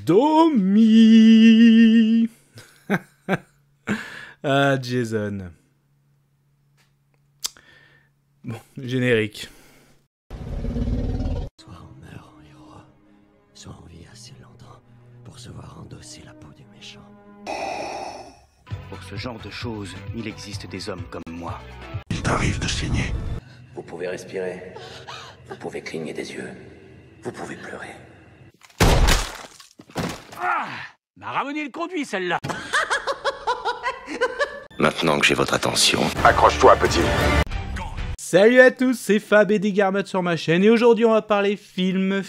Domi. Ah, Jason. Bon, générique. Soit on meurt en héros, soit on vit assez longtemps pour se voir endosser la peau du méchant. Pour ce genre de choses, il existe des hommes comme moi. Il t'arrive de saigner. Vous pouvez respirer, vous pouvez cligner des yeux, vous pouvez pleurer. Ah, m'a ramené le conduit celle-là. Maintenant que j'ai votre attention, Accroche-toi, petit. Salut à tous, c'est Fab et Digarmat sur ma chaîne et aujourd'hui on va parler film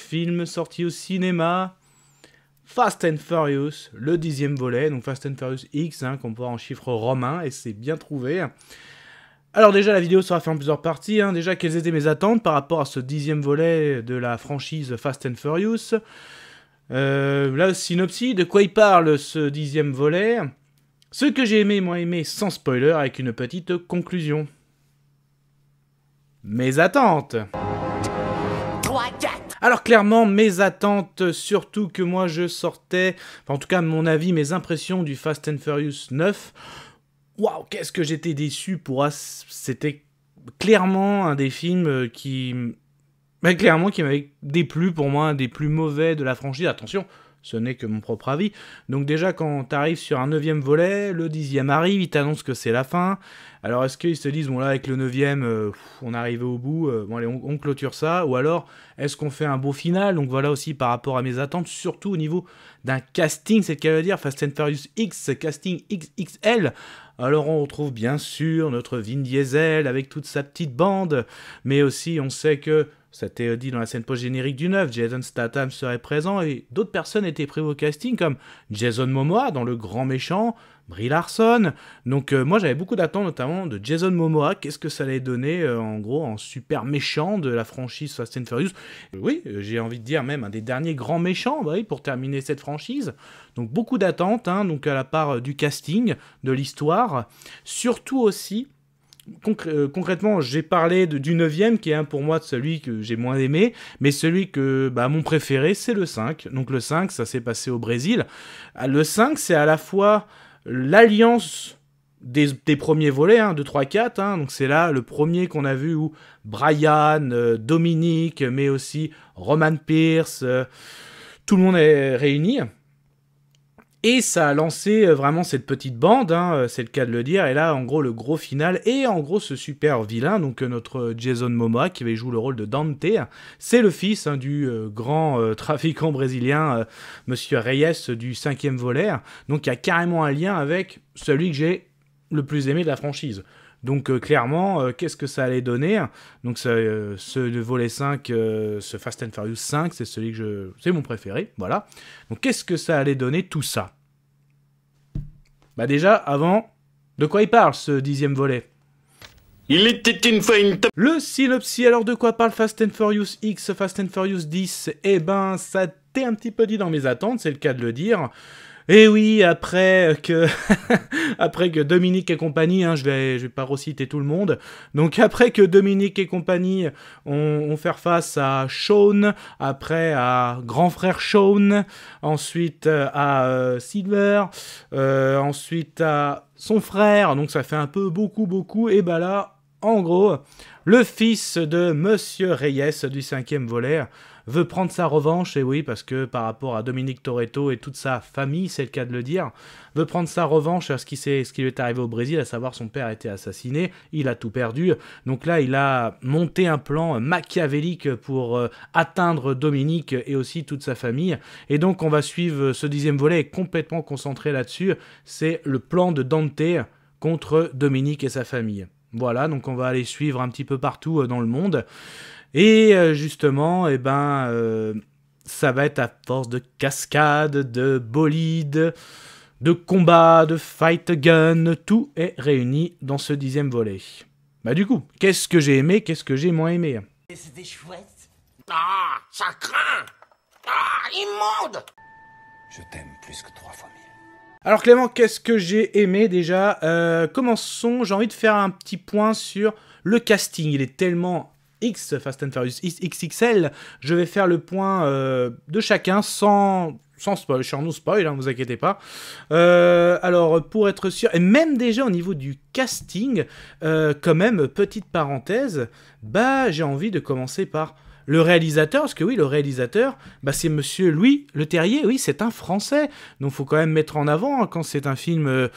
sorti au cinéma. Fast and Furious, le 10e volet, donc Fast and Furious X, qu'on peut voir en chiffres romains, et c'est bien trouvé. Alors déjà, la vidéo sera faite en plusieurs parties. Déjà, quelles étaient mes attentes par rapport à ce 10e volet de la franchise Fast and Furious. Là, synopsis, de quoi il parle ce 10e volet. Ce que j'ai aimé, moi aimé, sans spoiler, avec une petite conclusion. Mes attentes. Alors clairement, mes attentes, surtout que moi je sortais, enfin, en tout cas mon avis, mes impressions du Fast and Furious 9, waouh, qu'est-ce que j'étais déçu c'était clairement un des films qui m'avait déplu pour moi, un des plus mauvais de la franchise, attention, ce n'est que mon propre avis. Donc déjà, quand t'arrives sur un 9e volet, le 10e arrive, il t'annonce que c'est la fin. Alors est-ce qu'ils se disent, bon là, avec le 9e, on est arrivé au bout, bon allez, on clôture ça. Ou alors, est-ce qu'on fait un beau final? Donc voilà aussi par rapport à mes attentes, surtout au niveau d'un casting, c'est le cas de dire, Fast and Furious X, casting XXL. Alors on retrouve bien sûr notre Vin Diesel avec toute sa petite bande, mais aussi on sait que, ça a été dit dans la scène post-générique du 9, Jason Statham serait présent et d'autres personnes étaient prévues au casting comme Jason Momoa dans Le Grand Méchant, Brie Larson. Donc moi j'avais beaucoup d'attentes notamment de Jason Momoa, qu'est-ce que ça allait donner en gros en super méchant de la franchise Fast and Furious. Oui, j'ai envie de dire même un des derniers grands méchants pour terminer cette franchise. Donc beaucoup d'attentes donc à la part du casting, de l'histoire, surtout aussi. Concrètement, j'ai parlé du 9e qui est pour moi celui que j'ai moins aimé, mais celui que mon préféré, c'est le 5. Donc le 5, ça s'est passé au Brésil. Le 5, c'est à la fois l'alliance des premiers volets, 2, 3, 4. Donc c'est là le premier qu'on a vu où Brian, Dominique, mais aussi Roman Pierce, tout le monde est réuni. Et ça a lancé vraiment cette petite bande, c'est le cas de le dire, et là en gros le gros final, et en gros ce super vilain, donc notre Jason Momoa qui avait joué le rôle de Dante, c'est le fils du grand trafiquant brésilien, Monsieur Reyes du 5e volet, donc il y a carrément un lien avec celui que j'ai le plus aimé de la franchise. Donc clairement, qu'est-ce que ça allait donner? Donc ce volet 5, ce Fast and Furious 5, c'est celui que c'est mon préféré, voilà. Donc qu'est-ce que ça allait donner tout ça? Déjà, avant, de quoi il parle ce 10e volet? Il était une fois une Le synopsis, alors de quoi parle Fast and Furious X, Fast and Furious 10? Ça t'est un petit peu dit dans mes attentes, c'est le cas de le dire. Et oui, après que Dominique et compagnie, je vais pas reciter tout le monde, donc après que Dominique et compagnie ont fait face à Sean, après à grand frère Sean, ensuite à Silver, ensuite à son frère, donc ça fait un peu beaucoup, et là, en gros, le fils de Monsieur Reyes du 5e volet veut prendre sa revanche, et oui, parce que par rapport à Dominique Toretto et toute sa famille, c'est le cas de le dire, veut prendre sa revanche à ce qui lui est arrivé au Brésil, à savoir son père a été assassiné, il a tout perdu, donc là il a monté un plan machiavélique pour atteindre Dominique et aussi toute sa famille, et donc on va suivre ce 10e volet complètement concentré là-dessus, c'est le plan de Dante contre Dominique et sa famille. Voilà, donc on va aller suivre un petit peu partout dans le monde. Et justement, ça va être à force de cascades, de bolides, de combats, de fight gun, tout est réuni dans ce 10e volet. Du coup, qu'est-ce que j'ai aimé, qu'est-ce que j'ai moins aimé? C'était chouette. Ah, ça craint. Ah, immonde. Je t'aime plus que 3 fois 1000. Alors Clément, qu'est-ce que j'ai aimé déjà? Commençons, j'ai envie de faire un petit point sur le casting. Il est tellement Fast and Furious XXL, je vais faire le point de chacun sans sans spoil, je suis en no spoil, hein, vous inquiétez pas. Alors, pour être sûr, et même déjà au niveau du casting, quand même, petite parenthèse, bah, j'ai envie de commencer par le réalisateur, parce que oui, le réalisateur, bah, c'est monsieur Louis Leterrier, oui, c'est un Français, donc faut quand même mettre en avant, hein, quand c'est un film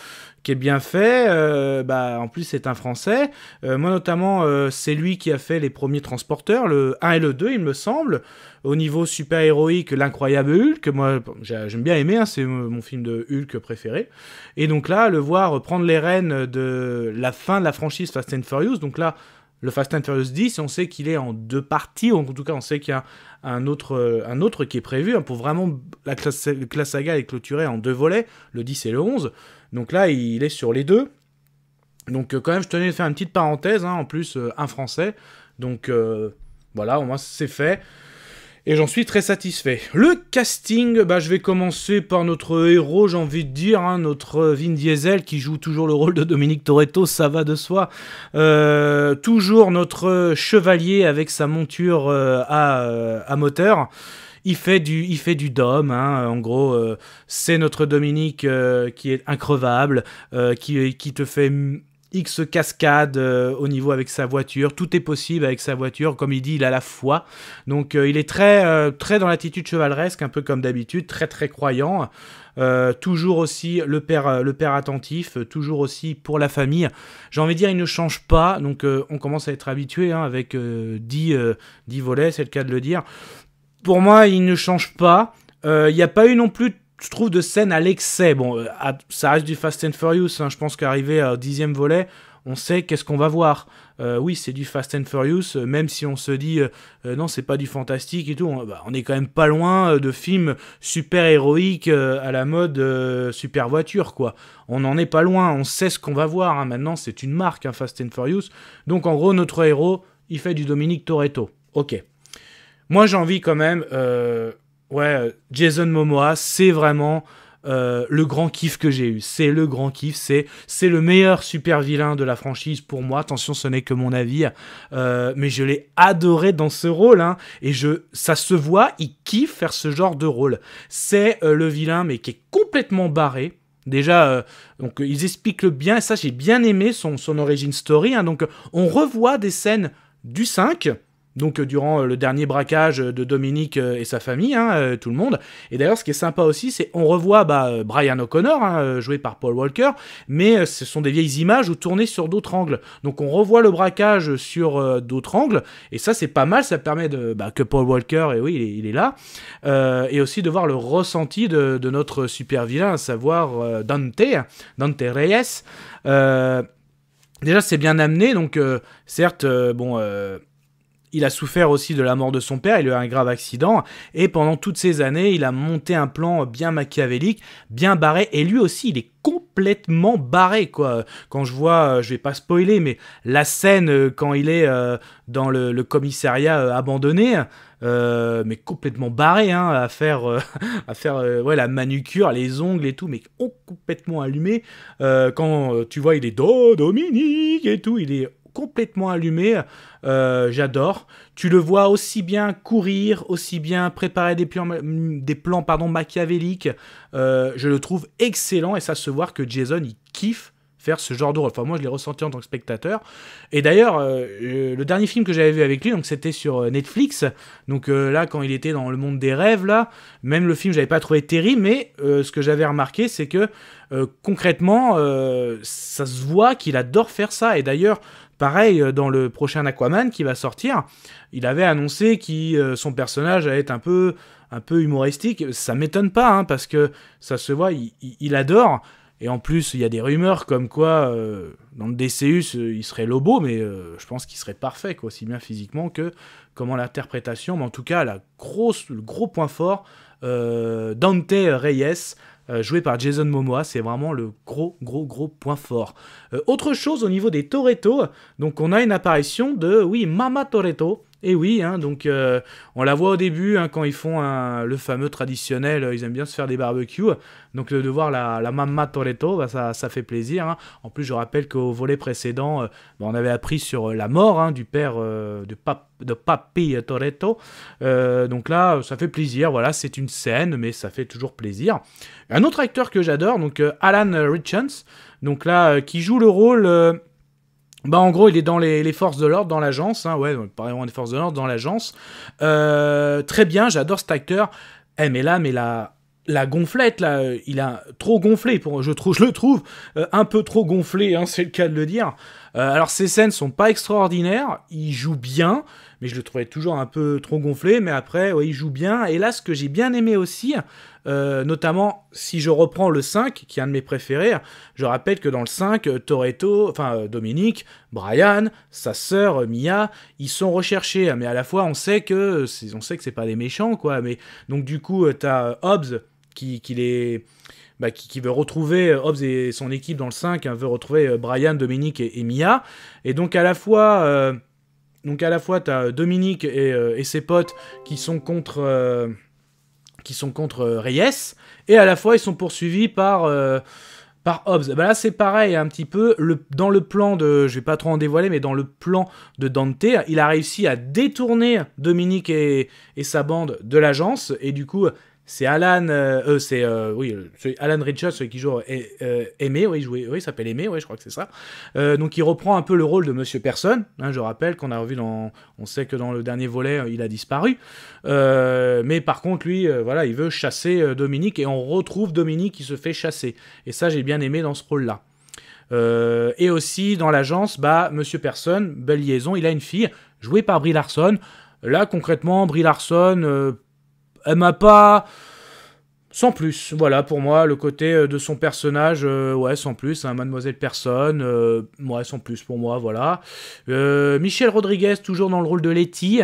qui est bien fait, bah, en plus c'est un Français. Moi notamment, c'est lui qui a fait les premiers Transporteurs, le 1 et le 2, il me semble. Au niveau super-héroïque, l'incroyable Hulk, moi j'aime bien aimer, hein, c'est mon film de Hulk préféré. Et donc là, le voir prendre les rênes de la fin de la franchise Fast and Furious, donc là, le Fast and Furious 10, on sait qu'il est en 2 parties, en tout cas on sait qu'il y a un autre qui est prévu, hein, pour vraiment que la saga est clôturée en 2 volets, le 10 et le 11. Donc là, il est sur les 2. Donc quand même, je tenais à faire une petite parenthèse, hein, en plus, un Français. Donc voilà, au moins c'est fait. Et j'en suis très satisfait. Le casting, bah, je vais commencer par notre héros, j'ai envie de dire, hein, notre Vin Diesel, qui joue toujours le rôle de Dominique Toretto, ça va de soi. Toujours notre chevalier avec sa monture à moteur. Il fait du Dom, hein, en gros, c'est notre Dominique qui est increvable, qui te fait X cascade au niveau avec sa voiture, tout est possible avec sa voiture, comme il dit, il a la foi, donc il est très dans l'attitude chevaleresque, un peu comme d'habitude, très très croyant, toujours aussi le père attentif, toujours aussi pour la famille, j'ai envie de dire, il ne change pas, donc on commence à être habitué, hein, avec 10 volets, c'est le cas de le dire. Pour moi, il ne change pas. Il n'y a pas eu non plus, je trouve, de scène à l'excès. Bon, ça reste du Fast and Furious. Hein. Je pense qu'arrivé au 10e volet, on sait qu'est-ce qu'on va voir. Oui, c'est du Fast and Furious, même si on se dit non, c'est pas du fantastique et tout. On est quand même pas loin de films super héroïques à la mode super voiture, quoi. On n'en est pas loin. On sait ce qu'on va voir. Hein. Maintenant, c'est une marque, hein, Fast and Furious. Donc, en gros, notre héros, il fait du Dominique Toretto. Ok. Moi, j'ai envie quand même... Jason Momoa, c'est vraiment le grand kiff que j'ai eu. C'est le grand kiff, c'est le meilleur super vilain de la franchise pour moi. Attention, ce n'est que mon avis. Mais je l'ai adoré dans ce rôle. Hein, et ça se voit, il kiffe faire ce genre de rôle. C'est le vilain, mais qui est complètement barré. Déjà, donc ils expliquent le bien. Et ça, j'ai bien aimé son origin story. Hein, donc, on revoit des scènes du 5... Donc durant le dernier braquage de Dominique et sa famille, hein, tout le monde. Et d'ailleurs, ce qui est sympa aussi, c'est on revoit Brian O'Connor, hein, joué par Paul Walker, mais ce sont des vieilles images ou tournées sur d'autres angles. Donc on revoit le braquage sur d'autres angles, et ça c'est pas mal, ça permet que Paul Walker, et oui, il est là, et aussi de voir le ressenti de notre super vilain, à savoir Dante Reyes. Déjà c'est bien amené, donc certes, il a souffert aussi de la mort de son père, il a eu un grave accident, et pendant toutes ces années, il a monté un plan bien machiavélique, bien barré, et lui aussi, il est complètement barré, quoi. Quand je vois, je vais pas spoiler, mais la scène quand il est dans le commissariat abandonné, mais complètement barré, hein, à faire la manucure, les ongles et tout, mais complètement allumé. Quand tu vois, il est Dominique et tout, il est complètement allumé, j'adore. Tu le vois aussi bien courir, aussi bien préparer des plans machiavéliques. Je le trouve excellent, et ça se voit que Jason, il kiffe faire ce genre de rôle. Enfin, moi, je l'ai ressenti en tant que spectateur. Et d'ailleurs, le dernier film que j'avais vu avec lui, donc c'était sur Netflix. Donc là, quand il était dans le monde des rêves, là, même le film, j'avais pas trouvé terrible, mais ce que j'avais remarqué, c'est que concrètement, ça se voit qu'il adore faire ça. Et d'ailleurs, pareil, dans le prochain Aquaman qui va sortir, il avait annoncé que son personnage allait être un peu humoristique. Ça m'étonne pas, hein, parce que ça se voit, il adore. Et en plus, il y a des rumeurs comme quoi, dans le DCU, il serait Lobo, mais je pense qu'il serait parfait, quoi, aussi bien physiquement que comment l'interprétation. Mais en tout cas, le gros point fort, Dante Reyes, joué par Jason Momoa, c'est vraiment le gros point fort. Autre chose au niveau des Toretto, donc on a une apparition de, Mama Toretto, Et oui, hein, donc on la voit au début hein, quand ils font le fameux traditionnel, ils aiment bien se faire des barbecues. Donc de voir la Mamma Toretto, bah, ça fait plaisir. Hein. En plus, je rappelle qu'au volet précédent, bah, on avait appris sur la mort hein, du père de Papi Toretto. Donc là, ça fait plaisir. Voilà, c'est une scène, mais ça fait toujours plaisir. Un autre acteur que j'adore, donc Alan Richards, donc là, qui joue le rôle. Bah en gros il est dans les forces de l'ordre, dans l'agence, hein, ouais, pas vraiment des forces de l'ordre, dans l'agence. Très bien, j'adore cet acteur. Mais la gonflette, là, il a trop gonflé, je le trouve un peu trop gonflé, hein, c'est le cas de le dire. Alors ces scènes sont pas extraordinaires, il joue bien, mais je le trouvais toujours un peu trop gonflé, mais après, ouais, il joue bien. Et là, ce que j'ai bien aimé aussi, notamment si je reprends le 5, qui est un de mes préférés, je rappelle que dans le 5, Dominique, Brian, sa sœur Mia, ils sont recherchés, mais à la fois on sait que c'est pas des méchants, quoi. Mais donc du coup, t'as Hobbs qui veut retrouver Hobbs et son équipe dans le 5, hein, veut retrouver Brian, Dominique et Mia, et donc à la fois t'as Dominique et ses potes qui sont contre Reyes, et à la fois ils sont poursuivis par Hobbs. Bah là c'est pareil un petit peu, dans le plan de, je vais pas trop en dévoiler, mais dans le plan de Dante, il a réussi à détourner Dominique et sa bande de l'agence, et du coup c'est Alan Richards qui joue Aimé, il s'appelle Aimé, je crois que c'est ça. Donc il reprend un peu le rôle de Monsieur Personne, hein, je rappelle qu'on a revu on sait que dans le dernier volet il a disparu, mais par contre lui, il veut chasser Dominique, et on retrouve Dominique qui se fait chasser, et ça j'ai bien aimé dans ce rôle-là. Et aussi dans l'agence, Monsieur Personne, belle liaison, il a une fille jouée par Brie Larson. Là concrètement, Brie Larson, elle m'a pas... Sans plus, voilà, pour moi, le côté de son personnage, sans plus, hein, Mademoiselle Personne, sans plus pour moi, voilà. Michelle Rodriguez, toujours dans le rôle de Letty,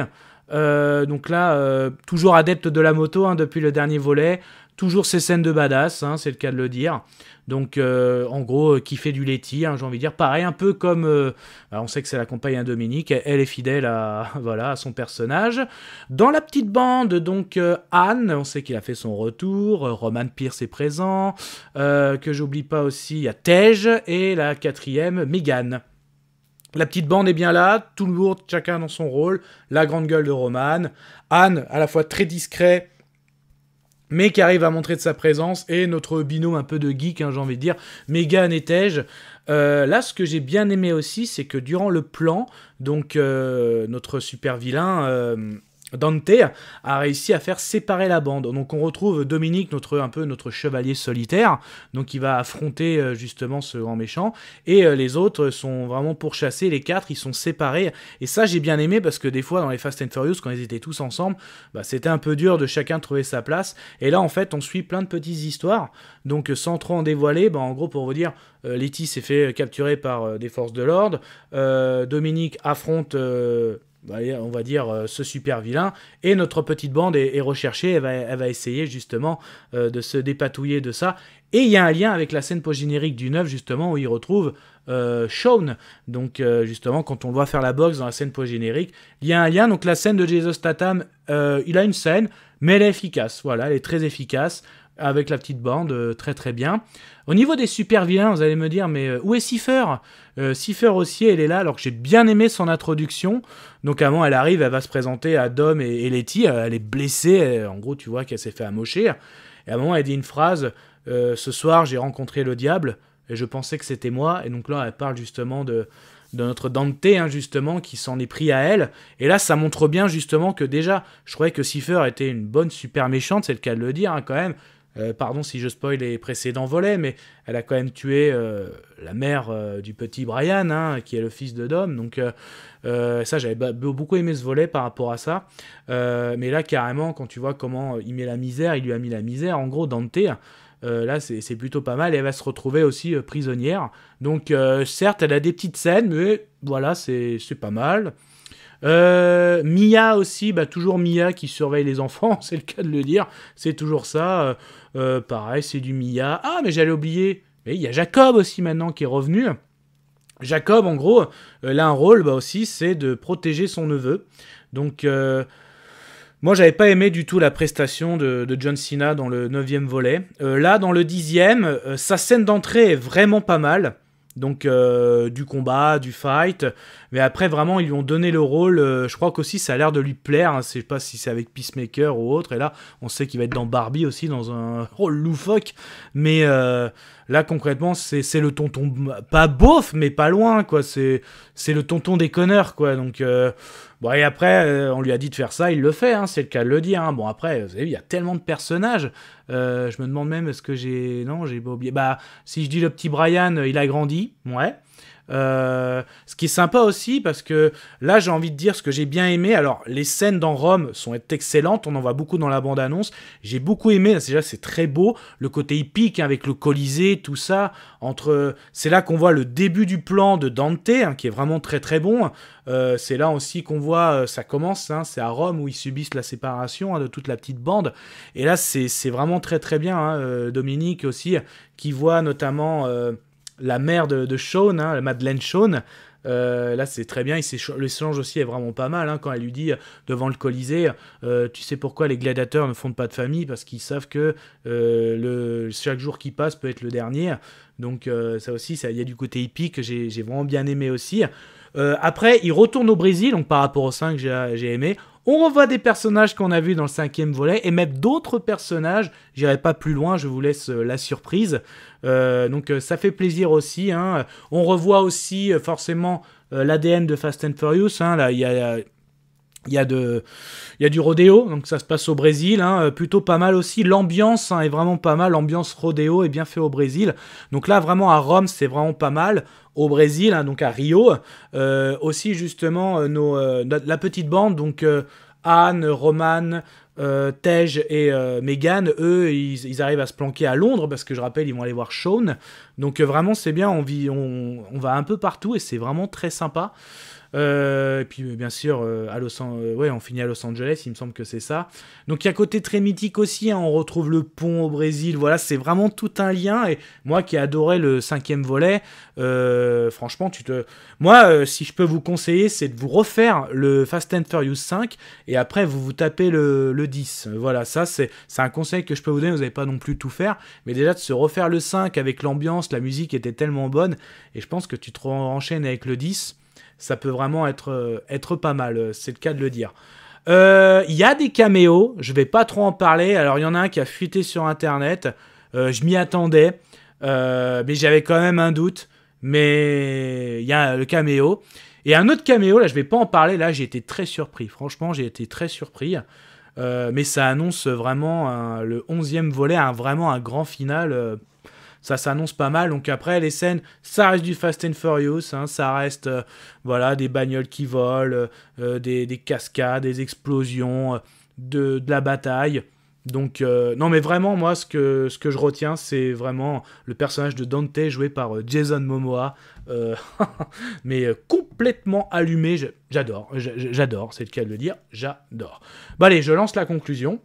donc là, toujours adepte de la moto, hein, depuis le dernier volet, toujours ses scènes de badass, hein, c'est le cas de le dire. Donc, en gros, qui fait du Letty, hein, j'ai envie de dire. Pareil, un peu comme... on sait que c'est la compagne à Dominique, elle est fidèle à son personnage. Dans la petite bande, donc, Anne, on sait qu'il a fait son retour. Roman Pierce est présent. Que j'oublie pas aussi, il y a Tej, et la 4e, Megan. La petite bande est bien là, tout lourd, chacun dans son rôle. La grande gueule de Roman. Anne, à la fois très discret, mais qui arrive à montrer de sa présence, et notre binôme un peu de geek, hein, j'ai envie de dire, Megan et Tej. Là, ce que j'ai bien aimé aussi, c'est que durant le plan, donc notre super vilain Dante a réussi à faire séparer la bande. Donc on retrouve Dominique, notre chevalier solitaire, donc il va affronter justement ce grand méchant, et les autres sont vraiment pourchassés, les 4 ils sont séparés, et ça j'ai bien aimé, parce que des fois dans les Fast and Furious, quand ils étaient tous ensemble, c'était un peu dur de chacun trouver sa place, et là en fait on suit plein de petites histoires, donc sans trop en dévoiler, en gros pour vous dire, Letty s'est fait capturer par des forces de l'ordre, Dominique affronte... on va dire ce super vilain, et notre petite bande est recherchée, elle va essayer justement de se dépatouiller de ça, et il y a un lien avec la scène post-générique du 9 justement, où il retrouve Shaun, donc justement quand on le voit faire la boxe dans la scène post-générique, il y a un lien. Donc la scène de Jason Statham, il a une scène, mais elle est efficace, voilà, elle est très efficace, avec la petite bande, très très bien. Au niveau des super vilains, vous allez me dire, mais où est Cypher ? Cypher aussi, elle est là, alors que j'ai bien aimé son introduction. Donc avant, elle arrive, elle va se présenter à Dom et Letty, elle est blessée, en gros tu vois qu'elle s'est fait amocher. Et à un moment, elle dit une phrase, ce soir j'ai rencontré le diable, et je pensais que c'était moi. Et donc là, elle parle justement de notre Dante, hein, justement, qui s'en est pris à elle. Et là, ça montre bien justement que déjà, je croyais que Cypher était une bonne super méchante, c'est le cas de le dire, hein, quand même. Pardon si je spoil les précédents volets, mais elle a quand même tué la mère du petit Brian, hein, qui est le fils de Dom. Donc ça, j'avais beaucoup aimé ce volet par rapport à ça. Mais là, carrément, quand tu vois comment il met la misère, il lui a mis la misère. En gros, Dante, là, c'est plutôt pas mal. Et elle va se retrouver aussi prisonnière. Donc, certes, elle a des petites scènes, mais voilà, c'est pas mal. Mia aussi, toujours Mia qui surveille les enfants, c'est le cas de le dire, c'est toujours ça. Pareil, c'est du Mia. Ah, mais j'allais oublier, il y a Jacob aussi maintenant qui est revenu. Jacob, en gros, là un rôle aussi, c'est de protéger son neveu. Donc, moi, j'avais pas aimé du tout la prestation de John Cena dans le 9e volet. Là, dans le 10e, sa scène d'entrée est vraiment pas mal. Donc, du combat, du fight. Mais après, vraiment, ils lui ont donné le rôle. Je crois qu'aussi, ça a l'air de lui plaire. Hein. Je sais pas si c'est avec Peacemaker ou autre. Et là, on sait qu'il va être dans Barbie aussi, dans un rôle loufoque. Mais là, concrètement, c'est le tonton... Pas beauf, mais pas loin, quoi. C'est le tonton déconneur, quoi. Donc... Bon, et après, on lui a dit de faire ça, il le fait, hein, c'est le cas de le dire. Hein. Bon, après, vous savez, il y a tellement de personnages. Je me demande même, est-ce que j'ai... Non, j'ai pas oublié. Bah, si je dis le petit Brian, il a grandi, ouais. Ce qui est sympa aussi, parce que là, j'ai envie de dire ce que j'ai bien aimé. Alors, les scènes dans Rome sont excellentes, on en voit beaucoup dans la bande-annonce. J'ai beaucoup aimé, déjà, c'est très beau. Le côté hippique, hein, avec le Colisée, tout ça. C'est là qu'on voit le début du plan de Dante, hein, qui est vraiment très très bon. C'est là aussi qu'on voit, ça commence, hein, c'est à Rome où ils subissent la séparation, hein, de toute la petite bande. Et là, c'est vraiment très très bien. Hein, Dominique aussi, qui voit notamment la mère de Sean, hein, Madeleine Sean. Là, c'est très bien. L'échange aussi est vraiment pas mal, hein, quand elle lui dit devant le Colisée, tu sais pourquoi les gladiateurs ne fondent pas de famille, parce qu'ils savent que chaque jour qui passe peut être le dernier. Donc ça aussi, il y a du côté hippie que j'ai vraiment bien aimé aussi. Après, il retourne au Brésil, donc par rapport au 5, j'ai aimé. On revoit des personnages qu'on a vus dans le 5e volet, et même d'autres personnages. J'irai pas plus loin, je vous laisse la surprise. Donc ça fait plaisir aussi. Hein. On revoit aussi forcément l'ADN de Fast and Furious. Hein. Là, il y a du rodéo, donc ça se passe au Brésil, hein, plutôt pas mal aussi. L'ambiance, hein, est vraiment pas mal, l'ambiance rodéo est bien fait au Brésil. Donc là, vraiment à Rome, c'est vraiment pas mal. Au Brésil, hein, donc à Rio. Aussi, justement, la petite bande, donc Anne, Roman, Tej et Megan, eux, ils arrivent à se planquer à Londres, parce que je rappelle, ils vont aller voir Sean. Donc vraiment, c'est bien, on va un peu partout, et c'est vraiment très sympa. Et puis bien sûr on finit à Los Angeles, il me semble que c'est ça. Donc il y a côté très mythique aussi, hein, on retrouve le pont au Brésil, voilà, c'est vraiment tout un lien. Et moi qui ai adoré le 5e volet, franchement si je peux vous conseiller, c'est de vous refaire le Fast and Furious 5 et après vous tapez le 10. Voilà, ça c'est un conseil que je peux vous donner, vous n'allez pas non plus tout faire, mais déjà de se refaire le 5 avec l'ambiance, la musique était tellement bonne, et je pense que tu te enchaînes avec le 10. Ça peut vraiment être pas mal, c'est le cas de le dire. Il y a des caméos, je vais pas trop en parler. Alors il y en a un qui a fuité sur internet, je m'y attendais, mais j'avais quand même un doute. Mais il y a le caméo. Et un autre caméo, là je vais pas en parler, là j'ai été très surpris. Franchement j'ai été très surpris. Mais ça annonce vraiment le 11e volet, vraiment un grand final. Ça s'annonce pas mal. Donc après, les scènes, ça reste du Fast and Furious. Hein, ça reste des bagnoles qui volent, des cascades, des explosions, de la bataille. Donc, non mais vraiment, moi, ce que je retiens, c'est vraiment le personnage de Dante joué par Jason Momoa. Mais complètement allumé. J'adore, c'est le cas de le dire. J'adore. Bon allez, je lance la conclusion.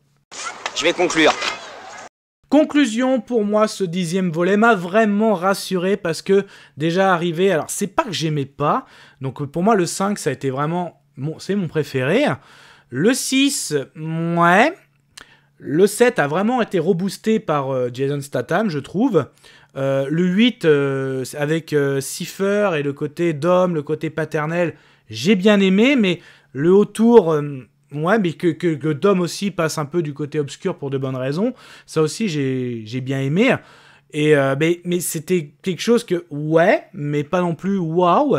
Je vais conclure. Conclusion, pour moi, ce 10e volet m'a vraiment rassuré parce que déjà arrivé, alors c'est pas que j'aimais pas, donc pour moi le 5 ça a été vraiment, c'est mon préféré, le 6, ouais, le 7 a vraiment été reboosté par Jason Statham, je trouve, le 8 avec Cipher et le côté Dom, le côté paternel, j'ai bien aimé, mais le autour... ouais, mais que Dom aussi passe un peu du côté obscur pour de bonnes raisons. Ça aussi, j'ai bien aimé. Et, mais c'était quelque chose que, ouais, mais pas non plus waouh.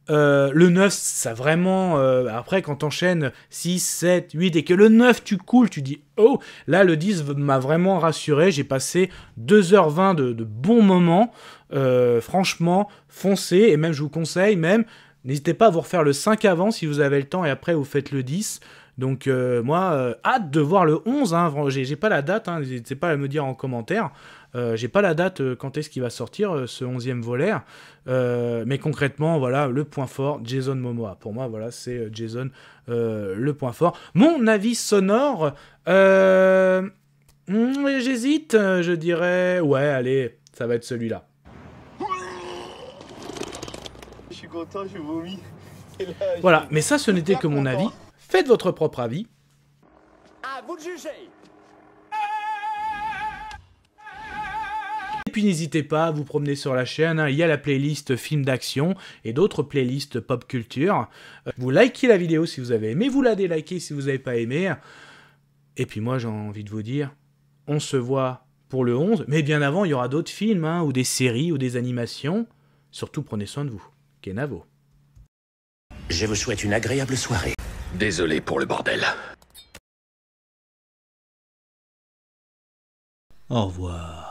Le 9, ça vraiment... après, quand t'enchaînes 6, 7, 8, et que le 9, tu coules, tu dis, oh, là, le 10 m'a vraiment rassuré. J'ai passé 2h20 de bons moments. Franchement, foncez. Et même, je vous conseille, n'hésitez pas à vous refaire le 5 avant, si vous avez le temps, et après, vous faites le 10. Donc moi, hâte de voir le 11, hein, j'ai pas la date, hein, n'hésitez pas à me dire en commentaire, j'ai pas la date quand est-ce qu'il va sortir ce 11e volet, mais concrètement, voilà, le point fort, Jason Momoa. Pour moi, voilà, c'est Jason le point fort. Mon avis sonore, j'hésite, je dirais, ouais, allez, ça va être celui-là. Je suis content, je vomis. Voilà, mais ça, ce n'était que mon avis. Faites votre propre avis. À vous de juger. Et puis n'hésitez pas à vous promener sur la chaîne, hein. Il y a la playlist films d'action et d'autres playlists pop culture. Vous likez la vidéo si vous avez aimé, vous la délikez si vous n'avez pas aimé. Et puis moi j'ai envie de vous dire, on se voit pour le 11, mais bien avant il y aura d'autres films, hein, ou des séries, ou des animations. Surtout prenez soin de vous. Kenavo. Je vous souhaite une agréable soirée. Désolé pour le bordel. Au revoir.